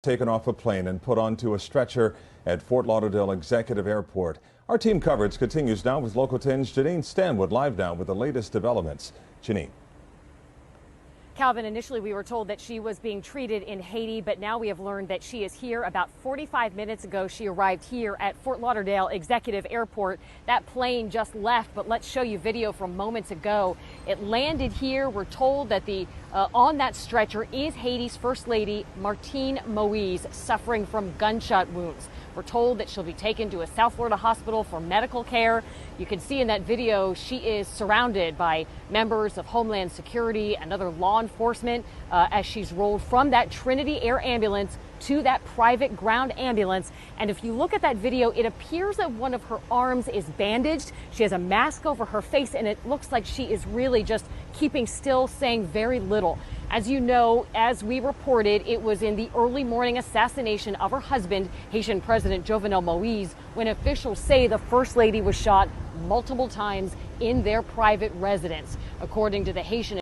Taken off a plane and put onto a stretcher at Fort Lauderdale Executive Airport. Our team coverage continues now with Local 10's Janine Stanwood live now with the latest developments. Janine. Calvin, initially we were told that she was being treated in Haiti, but now we have learned that she is here. About 45 minutes ago, she arrived here at Fort Lauderdale Executive Airport. That plane just left, but let's show you video from moments ago. It landed here. We're told that on that stretcher is Haiti's First Lady, MATINE MOISE, suffering from gunshot wounds. We're told that she'll be taken to a South Florida hospital for medical care. You can see in that video she is surrounded by members of Homeland Security and other law enforcement as she's rolled from that Trinity Air ambulance to that private ground ambulance. And if you look at that video, it appears that one of her arms is bandaged. She has a mask over her face, and it looks like she is really just keeping still, saying very little. As you know, as we reported, it was in the early morning assassination of her husband, Haitian President Jovenel Moïse, when officials say the First Lady was shot multiple times in their private residence. According to the Haitian